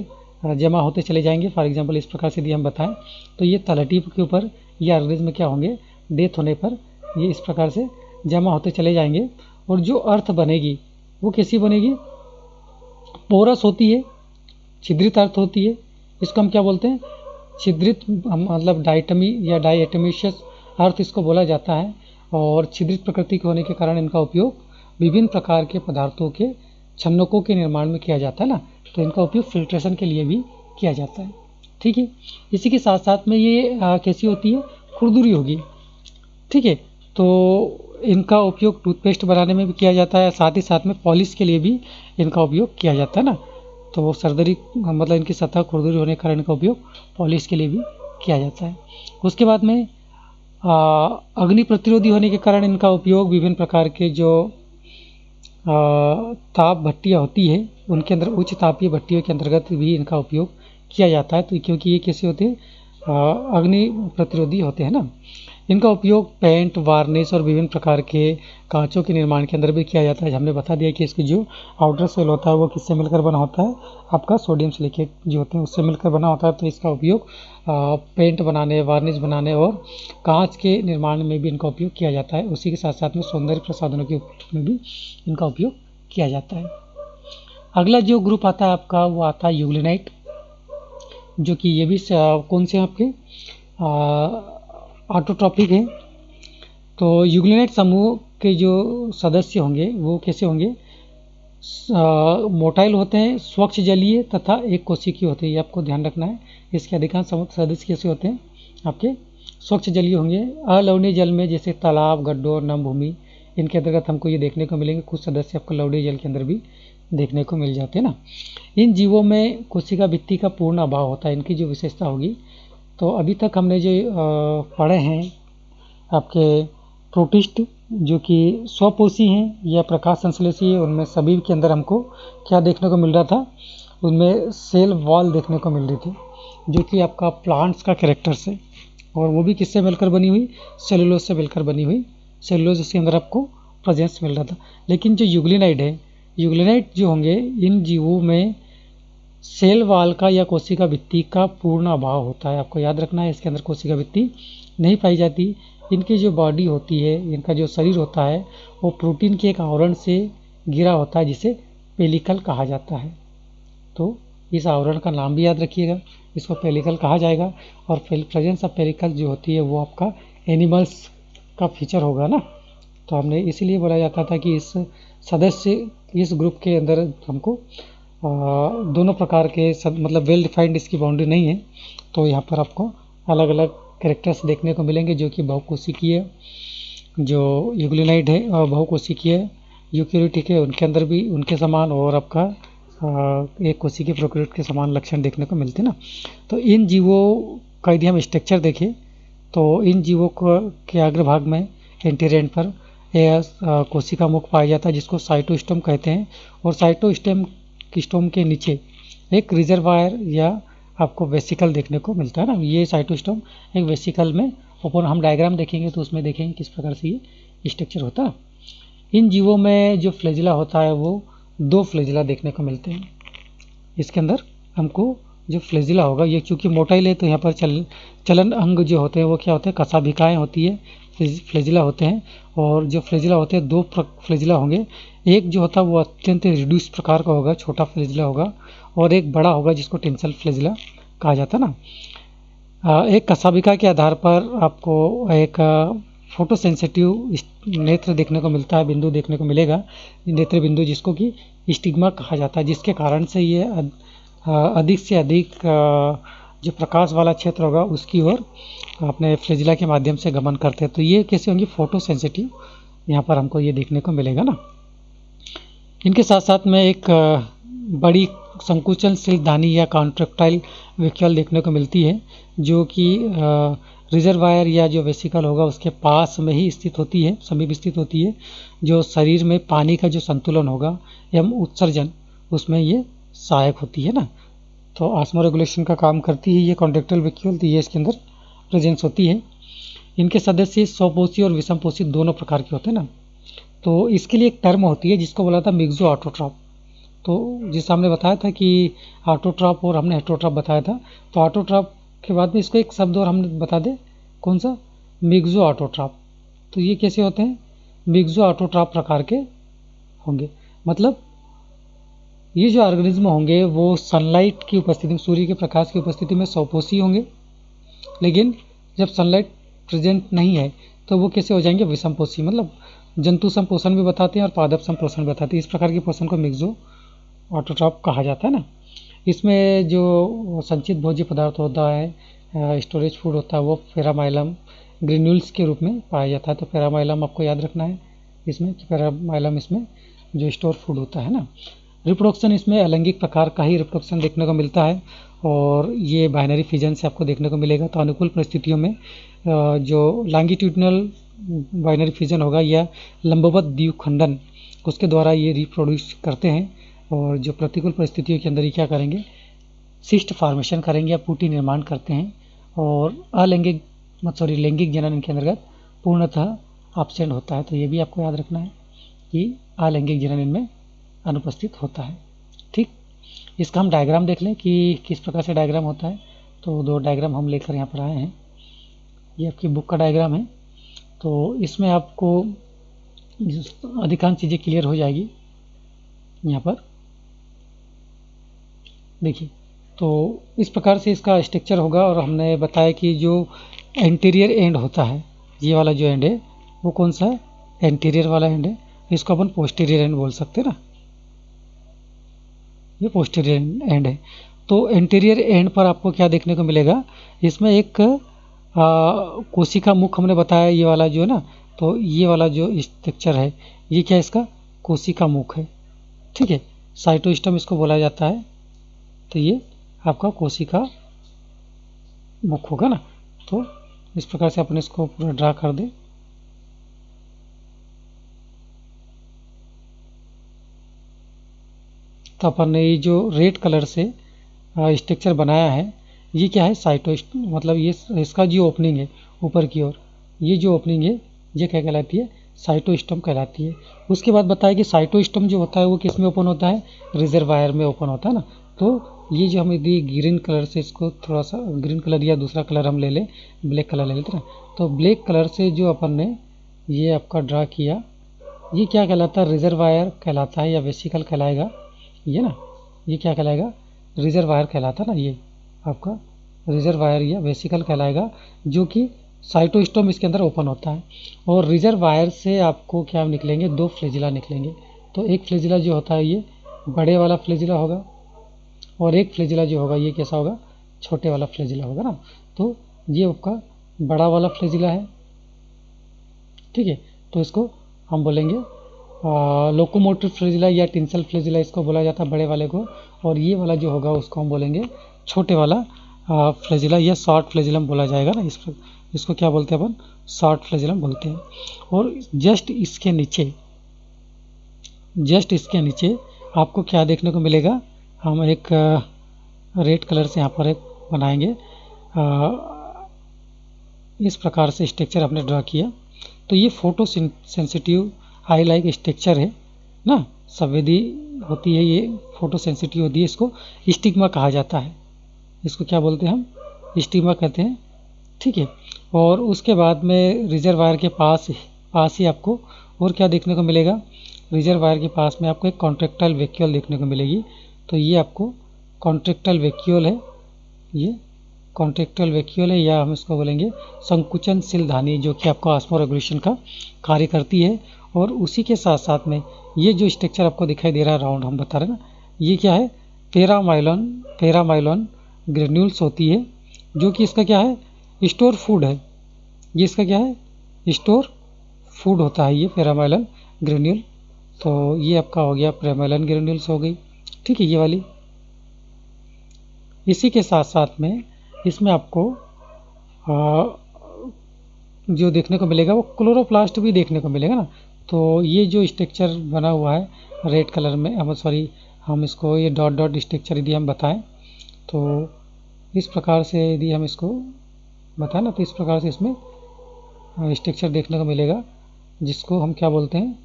जमा होते चले जाएंगे। फॉर एग्जांपल इस प्रकार से यदि हम बताएं तो ये तलहटी के ऊपर ये ऑर्गेनिज्म क्या होंगे, डेथ होने पर ये इस प्रकार से जमा होते चले जाएंगे। और जो अर्थ बनेगी वो कैसी बनेगी, पोरस होती है, छिद्रित अर्थ होती है। इसको हम क्या बोलते हैं, छिद्रित, मतलब डाइटमी या डाइएटोमियस अर्थ इसको बोला जाता है। और छिद्रित प्रकृति के होने के कारण इनका उपयोग विभिन्न प्रकार के पदार्थों के छन्नकों के निर्माण में किया जाता है ना। तो इनका उपयोग फिल्ट्रेशन के लिए भी किया जाता है। ठीक है, इसी के साथ साथ में ये कैसी होती है, खुरदुरी होगी। ठीक है, तो इनका उपयोग टूथपेस्ट बनाने में भी किया जाता है, साथ ही साथ में पॉलिश के लिए भी इनका उपयोग किया जाता है ना। तो वो सरदरी मतलब इनकी सतह खुरदुरी होने के कारण इनका उपयोग पॉलिश के लिए भी किया जाता है। उसके बाद में अग्नि प्रतिरोधी होने के कारण इनका उपयोग विभिन्न प्रकार के जो ताप भट्टियाँ होती है, उनके अंदर उच्च तापीय भट्टियों के अंतर्गत भी इनका उपयोग किया जाता है। तो क्योंकि ये कैसे होते हैं, अग्नि प्रतिरोधी होते हैं ना। इनका उपयोग पेंट, वार्निश और विभिन्न प्रकार के कांचों के निर्माण के अंदर भी किया जाता है। हमने बता दिया कि इसकी जो आउटर सेल होता है वो किससे मिलकर बना होता है, आपका सोडियम सिलिकेट जो होते हैं उससे मिलकर बना होता है। तो इसका उपयोग पेंट बनाने, वार्निश बनाने और कांच के निर्माण में भी इनका उपयोग किया जाता है। उसी के साथ साथ में सौंदर्य प्रसाधनों के उपयोग में भी इनका उपयोग किया जाता है। अगला जो ग्रुप आता है आपका वो आता है यूग्लिनाइट, जो कि ये भी कौन से आपके ऑटोट्रॉपिक हैं। तो यूग्लिनाइट समूह के जो सदस्य होंगे वो कैसे होंगे, मोटाइल होते हैं, स्वच्छ जलीय तथा एक कोशिकीय होते हैं। ये आपको ध्यान रखना है। इसके अधिकांश सदस्य कैसे होते हैं, आपके स्वच्छ जलीय होंगे। अलवणीय जल में जैसे तालाब, गड्ढों, नम भूमि, इनके अंतर्गत हमको ये देखने को मिलेंगे। कुछ सदस्य आपको लवणीय जल के अंदर भी देखने को मिल जाते हैं ना। इन जीवों में कोशिका भित्ति का पूर्ण अभाव होता है। इनकी जो विशेषता होगी, तो अभी तक हमने जो पढ़े हैं आपके प्रोटिस्ट जो कि स्वपोषी हैं या प्रकाश संश्लेषी है, उनमें सभी के अंदर हमको क्या देखने को मिल रहा था, उनमें सेल वॉल देखने को मिल रही थी, जो कि आपका प्लांट्स का कैरेक्टर्स है। और वो भी किससे मिलकर बनी हुई, सेलुलोज से मिलकर बनी हुई। सेलुलोज इसके अंदर आपको प्रेजेंस मिल रहा था। लेकिन जो यूग्लिनाइड है, यूग्लिनाइड जो होंगे, इन जीवों में सेल वाल का या कोशिका भित्ति का पूर्ण अभाव होता है। आपको याद रखना है, इसके अंदर कोशिका भित्ति नहीं पाई जाती। इनकी जो बॉडी होती है, इनका जो शरीर होता है, वो प्रोटीन के एक आवरण से घिरा होता है जिसे पेलिकल कहा जाता है। तो इस आवरण का नाम भी याद रखिएगा, इसको पेलिकल कहा जाएगा। और प्रेजेंस ऑफ पेलिकल जो होती है वो आपका एनिमल्स का फीचर होगा ना। तो हमने इसीलिए बोला जाता था कि इस सदस्य, इस ग्रुप के अंदर हमको दोनों प्रकार के मतलब वेल डिफाइंड इसकी बाउंड्री नहीं है। तो यहाँ पर आपको अलग अलग कैरेक्टर्स देखने को मिलेंगे, जो कि बहुकोशिकीय जो यूग्लिनाइड है और बहुकोशिकीय यूकेरियोटिक है, उनके अंदर भी उनके समान और आपका एक कोशिकीय प्रोकैरियोट के समान लक्षण देखने को मिलते हैं ना। तो इन जीवों का यदि हम स्ट्रक्चर देखें, तो इन जीवों को के अग्रभाग में एंटीरेंड पर कोशिका मुख पाया जाता है, जिसको साइटोस्टोम कहते हैं। और साइटोस्टोम के नीचे एक रिजर्वायर या आपको वेसिकल देखने को मिलता है ना। ये साइटोस्टोम एक वेसिकल में, ऊपर हम डायग्राम देखेंगे तो उसमें देखेंगे किस प्रकार से ये स्ट्रक्चर होता है। इन जीवों में जो फ्लैजिला होता है वो 2 फ्लैजिला देखने को मिलते हैं। इसके अंदर हमको जो फ्लैजिला होगा, ये चूँकि मोटाइल है तो यहाँ पर चलन अंग जो होते हैं वो क्या होते हैं, कशाभिकाएँ होती है, फ्लैजिला होते हैं। और जो फ्लैजिला होते हैं 2 फ्लैजिला होंगे। एक जो होता है वो अत्यंत रिड्यूस प्रकार का होगा, छोटा फ्लैजिला होगा, और एक बड़ा होगा जिसको टेंसल फ्लैजिला कहा जाता है ना। एक कशाभिका के आधार पर आपको एक फोटो सेंसिटिव नेत्र देखने को मिलता है, बिंदु देखने को मिलेगा, नेत्र बिंदु, जिसको कि स्टिग्मा कहा जाता है, जिसके कारण से ये अधिक से अधिक जो प्रकाश वाला क्षेत्र होगा उसकी ओर अपने फ्लैजिला के माध्यम से गमन करते हैं। तो ये कैसे होंगी, फोटो सेंसिटिव, यहाँ पर हमको ये देखने को मिलेगा ना। इनके साथ साथ में एक बड़ी संकुचनशील दानी या कॉन्ट्रैक्टाइल वैक्यूल देखने को मिलती है, जो कि रिजर्वायर या जो वेसिकल होगा उसके पास में ही स्थित होती है, समीप स्थित होती है, जो शरीर में पानी का जो संतुलन होगा एवं उत्सर्जन उसमें ये सहायक होती है ना। तो ऑस्मो रेगुलेशन का काम करती है ये कॉन्ट्रैक्टाइल वैक्यूल, तो ये इसके अंदर प्रेजेंस होती है। इनके सदस्य स्वपोषी और विषमपोषी दोनों प्रकार के होते हैं ना। तो इसके लिए एक टर्म होती है जिसको बोला था मिक्सो ऑटोट्रॉप। तो जिस हमने बताया था कि ऑटोट्रॉप और हमने हेटरोट्रॉप बताया था, तो ऑटोट्रॉप के बाद में इसको एक शब्द और हम बता दें, कौन सा, मिक्सो ऑटोट्रॉप। तो ये कैसे होते हैं, मिक्सो ऑटोट्रॉप प्रकार के होंगे। मतलब ये जो ऑर्गेनिज्म होंगे वो सनलाइट की उपस्थिति में, सूर्य के प्रकाश की उपस्थिति में स्वपोषी होंगे, लेकिन जब सनलाइट प्रेजेंट नहीं है तो वो कैसे हो जाएंगे, विषमपोषी। मतलब जंतु संपोषण भी बताते हैं और पादप संपोषण भी बताते हैं। इस प्रकार के पोषण को मिक्सो ऑटोट्रॉप कहा जाता है ना। इसमें जो संचित भोज्य पदार्थ होता है, स्टोरेज फूड होता है, वो पेरामाइलम ग्रेन्यूल्स के रूप में पाया जाता है। तो पेरामाइलम आपको याद रखना है इसमें कि पेरामाइलम इसमें जो स्टोर फूड होता है ना। रिप्रोडक्शन इसमें अलैंगिक प्रकार का ही रिप्रोडक्शन देखने को मिलता है, और ये बाइनरी फिजन से आपको देखने को मिलेगा। तो अनुकूल परिस्थितियों में जो लॉन्गिट्यूडिनल बाइनरी फिजन होगा या लंबवत द्विखंडन, उसके द्वारा ये रिप्रोड्यूस करते हैं। और जो प्रतिकूल परिस्थितियों के अंदर ये क्या करेंगे, सिस्ट फॉर्मेशन करेंगे या पुटी निर्माण करते हैं। और अलैंगिक लैंगिक जनन इनके अंतर्गत पूर्णतः एब्सेंट होता है। तो ये भी आपको याद रखना है कि अलैंगिक जनन इनमें अनुपस्थित होता है। ठीक, इसका हम डायग्राम देख लें कि किस प्रकार से डायग्राम होता है। तो 2 डायग्राम हम लेकर यहाँ पर आए हैं। ये आपकी बुक का डायग्राम है, तो इसमें आपको अधिकांश चीज़ें क्लियर हो जाएगी। यहाँ पर देखिए, तो इस प्रकार से इसका स्ट्रक्चर होगा। और हमने बताया कि जो एंटीरियर एंड होता है, ये वाला जो एंड है वो कौन सा है, एंटीरियर वाला एंड है। इसको अपन पोस्टीरियर एंड बोल सकते हैं ना, ये पोस्टीरियर एंड है। तो एंटीरियर एंड पर आपको क्या देखने को मिलेगा, इसमें एक कोशिका मुख हमने बताया, ये वाला जो है ना, तो ये वाला जो स्ट्रक्चर है ये क्या है, इसका कोशिका मुख है। ठीक है, साइटोस्टम इसको बोला जाता है। तो ये आपका कोशिका मुख होगा ना। तो इस प्रकार से अपन इसको पूरा ड्रा कर दें। तो अपन ने ये जो रेड कलर से स्ट्रक्चर बनाया है, ये क्या है, साइटोस्टम, मतलब ये इसका जो ओपनिंग है ऊपर की ओर, ये जो ओपनिंग है ये क्या कहलाती है, साइटोस्टम कहलाती है। उसके बाद बताया कि साइटोस्टम जो होता है वो किस में ओपन होता है, रिजर्वायर में ओपन होता है ना। तो ये जो हम यदि ग्रीन कलर से इसको थोड़ा सा ग्रीन कलर या दूसरा कलर हम ले लें, ब्लैक कलर ले लेते ना, तो ब्लैक कलर से जो अपन ने ये आपका ड्रा किया, ये क्या कहलाता है, रिजर्वायर कहलाता है या वेसिकल कहलाएगा। ये ना, ये क्या कहलाएगा, रिजर्वायर कहलाता है ना, ये आपका रिजर्वायर या वेसिकल कहलाएगा, जो कि साइटोस्टोम इसके अंदर ओपन होता है। और रिजर्वायर से आपको क्या निकलेंगे, 2 फ्लैजिला निकलेंगे। तो एक फ्लैजिला जो होता है ये बड़े वाला फ्लैजिला होगा, और एक फ्लैजिला जो होगा ये कैसा होगा, छोटे वाला फ्लैजिला होगा ना। तो ये आपका बड़ा वाला फ्लैजिला है। ठीक है, तो इसको हम बोलेंगे लोकोमोटिव फ्लैजिला या टिंसल फ्लैजिला इसको बोला जाता है, बड़े वाले को। और ये वाला जो होगा उसको हम बोलेंगे छोटे वाला फ्लैजिला या शॉर्ट फ्लैजिलम बोला जाएगा ना। इसको क्या बोलते हैं अपन, शॉर्ट फ्लैजिलम बोलते हैं। और जस्ट इसके नीचे आपको क्या देखने को मिलेगा, हम एक रेड कलर से यहाँ पर एक बनाएंगे। इस प्रकार से स्ट्रक्चर आपने ड्रा किया। तो ये photo sensitive I like structure है ना, संवेदी होती है, ये फोटो सेंसिटिव होती है। इसको स्टिग्मा कहा जाता है, इसको क्या बोलते हैं हम, स्टिग्मा कहते हैं। ठीक है, और उसके बाद में रिजर्वायर के पास ही आपको और क्या देखने को मिलेगा, रिजर्वायर के पास में आपको एक कॉन्ट्रैक्टाइल वैक्यूल देखने को मिलेगी। तो ये आपको कॉन्ट्रैक्टाइल वैक्यूल है, ये कॉन्ट्रैक्टाइल वैक्यूल है, या हम इसको बोलेंगे संकुचनशील धानी, जो कि आपको ऑस्मोरेगुलेशन का कार्य करती है। और उसी के साथ साथ में ये जो स्ट्रक्चर आपको दिखाई दे रहा है राउंड, हम बता रहे हैं ना, ये क्या है, पेरामाइलॉन ग्रेन्यूल्स होती है, जो कि इसका क्या है, स्टोर फूड है। ये इसका क्या है, स्टोर फूड होता है ये पेरामाइलॉन ग्रेन्यूल। तो ये आपका हो गया पेरामाइलॉन ग्रेन्यूल्स हो गई। ठीक है, ये वाली। इसी के साथ साथ में इसमें आपको जो देखने को मिलेगा वो क्लोरोप्लास्ट भी देखने को मिलेगा ना। तो ये जो स्ट्रक्चर बना हुआ है रेड कलर में, हम इसको ये डॉट डॉट स्ट्रक्चर यदि हम बताएं, तो इस प्रकार से यदि हम इसको बताएं ना, तो इस प्रकार से इसमें स्ट्रक्चर देखने को मिलेगा, जिसको हम क्या बोलते हैं,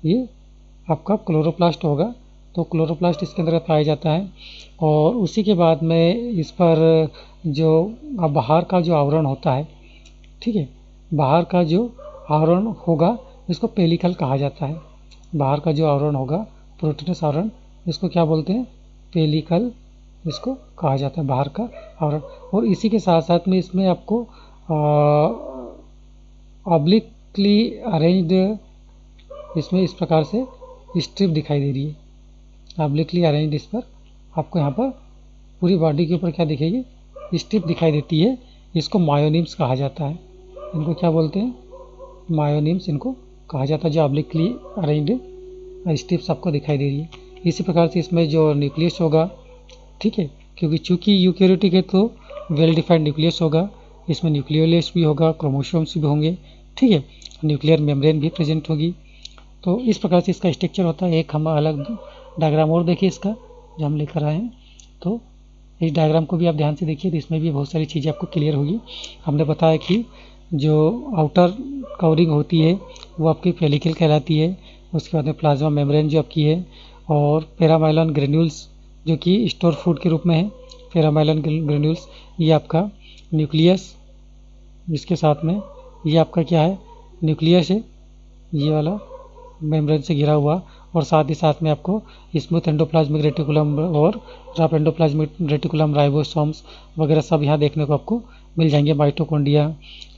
ये आपका क्लोरोप्लास्ट होगा। तो क्लोरोप्लास्ट इसके अंदर पाया जाता है। और उसी के बाद में इस पर जो बाहर का जो आवरण होता है, ठीक है, बाहर का जो आवरण होगा इसको पेलिकल कहा जाता है। बाहर का जो आवरण होगा प्रोटीनस आवरण, इसको क्या बोलते हैं, पेलिकल इसको कहा जाता है, बाहर का आवरण। और इसी के साथ साथ में इसमें आपको ऑब्लिकली अरेंज्ड, इसमें इस प्रकार से स्ट्रिप दिखाई दे रही है, ऑब्लिकली अरेंज्ड। इस पर आपको यहाँ पर पूरी बॉडी के ऊपर क्या दिखेगी, स्ट्रिप दिखाई देती है। इसको मायोनिम्स कहा जाता है। इनको क्या बोलते हैं, मायोनिम्स इनको कहा जाता है, जो ऑब्लिकली अरेंज्ड स्ट्रिप्स आपको दिखाई दे रही है। इसी प्रकार से इसमें जो न्यूक्लियस होगा, ठीक है, क्योंकि चूंकि यूकैरियोटिक है तो वेल डिफाइंड न्यूक्लियस होगा। इसमें न्यूक्लियोलस भी होगा, क्रोमोसोम्स भी होंगे, ठीक है, न्यूक्लियर मेम्ब्रेन भी प्रेजेंट होगी। तो इस प्रकार से इसका स्ट्रक्चर होता है। एक हम अलग डायग्राम और देखिए इसका जो हम लेकर आए हैं, तो इस डायग्राम को भी आप ध्यान से देखिए, तो इसमें भी बहुत सारी चीज़ें आपको क्लियर होगी। हमने बताया कि जो आउटर कवरिंग होती है वो आपकी पेलिकल कहलाती है, उसके बाद में प्लाज्मा मेम्ब्रेन जो आपकी है, और पैरामाइलिन ग्रेन्यूल्स जो कि स्टोर फूड के रूप में है, पैरामाइलिन ग्रेन्यूल्स, ये आपका न्यूक्लियस, इसके साथ में ये आपका क्या है, न्यूक्लियस है ये वाला, मेम्ब्रेन से घिरा हुआ, और साथ ही साथ में आपको स्मूथ एंडोप्लाज्मिक रेटिकुलम और रफ एंडोप्लाज्मिक रेटिकुलम, राइबोसोम्स वगैरह सब यहाँ देखने को आपको मिल जाएंगे, माइटोकॉन्ड्रिया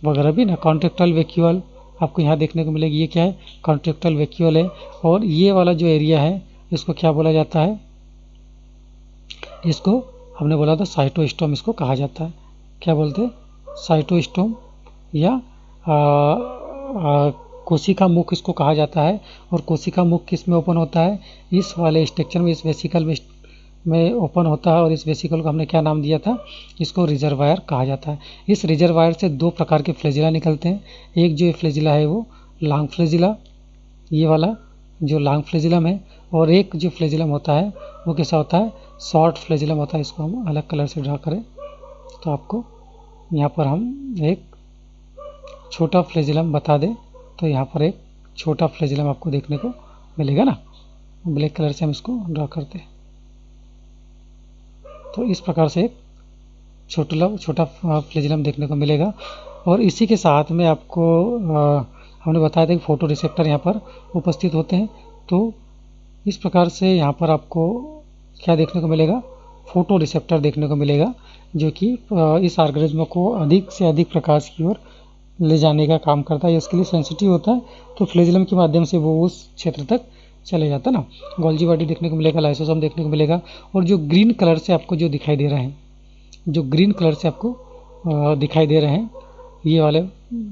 वगैरह भी ना। कॉन्ट्रेक्टल वैक्यूल आपको यहाँ देखने को मिलेगी, ये क्या है, कॉन्ट्रेक्टल वैक्यूल है। और ये वाला जो एरिया है इसको क्या बोला जाता है, इसको हमने बोला था साइटोस्टोम इसको कहा जाता है। क्या बोलते हैं, साइटोस्टोम या कोशिका मुख इसको कहा जाता है। और कोशिका मुख किस में ओपन होता है, इस वाले स्ट्रक्चर में, इस वेसिकल में ओपन होता है। और इस वेसिकल को हमने क्या नाम दिया था, इसको रिजर्वायर कहा जाता है। इस रिजर्वायर से दो प्रकार के फ्लैजिला निकलते हैं। एक जो फ्लैजिला है वो लॉन्ग फ्लैजिला, ये वाला जो लॉन्ग फ्लैजिलम है, और एक जो फ्लैजिलम होता है वो कैसा होता है, शॉर्ट फ्लैजिलम होता है। इसको हम अलग कलर से ड्रा करें तो आपको यहाँ पर हम एक छोटा फ्लैजिलम बता दें, तो यहाँ पर एक छोटा फ्लैजिलम आपको देखने को मिलेगा ना, ब्लैक कलर से हम इसको ड्रा करते हैं। तो इस प्रकार से एक छोटा फ्लैजिलम देखने को मिलेगा। और इसी के साथ में आपको हमने बताया था कि फोटो रिसेप्टर यहाँ पर उपस्थित होते हैं। तो इस प्रकार से यहाँ पर आपको क्या देखने को मिलेगा, फोटो रिसेप्टर देखने को मिलेगा, जो कि इस ऑर्गेनिज्म को अधिक से अधिक प्रकाश की ओर ले जाने का काम करता है। इसके लिए सेंसिटिव होता है, तो फ्लैजिलम के माध्यम से वो उस क्षेत्र तक चले जाता है ना। गोल्जी बॉडी देखने को मिलेगा, लाइसोसोम देखने को मिलेगा। और जो ग्रीन कलर से आपको जो दिखाई दे रहे हैं, जो ग्रीन कलर से आपको दिखाई दे रहे हैं ये वाले,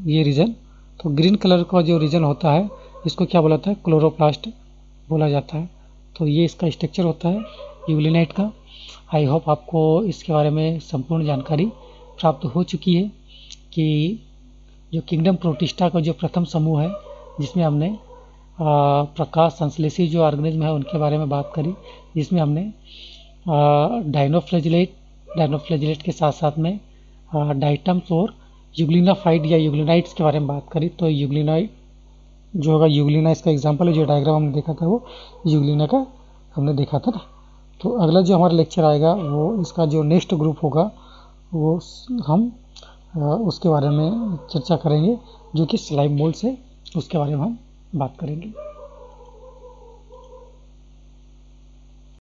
ये रीजन, तो ग्रीन कलर का जो रीजन होता है इसको क्या बोला जाता है, क्लोरोप्लास्ट बोला जाता है। तो ये इसका स्ट्रक्चर होता है यूग्लिनाइट का। आई होप आपको इसके बारे में संपूर्ण जानकारी प्राप्त हो चुकी है कि जो किंगडम प्रोटिस्टा का जो प्रथम समूह है, जिसमें हमने प्रकाश संश्लेषी जो ऑर्गेनिज्म है उनके बारे में बात करी, जिसमें हमने डायनोफ्लैजिलेट के साथ साथ में डाइटम्स और यूग्लिनाफाइड या यूग्लिनाइट्स के बारे में बात करी। तो यूग्लिनाइट जो होगा, यूग्लिना इसका एग्जाम्पल है, जो डायग्राम हमने देखा था वो यूग्लिना का हमने देखा था ना। तो अगला जो हमारा लेक्चर आएगा वो इसका जो नेक्स्ट ग्रुप होगा वो हम उसके बारे में चर्चा करेंगे, जो कि स्लाइम मोल्ड्स है, उसके बारे में हम बात करेंगे।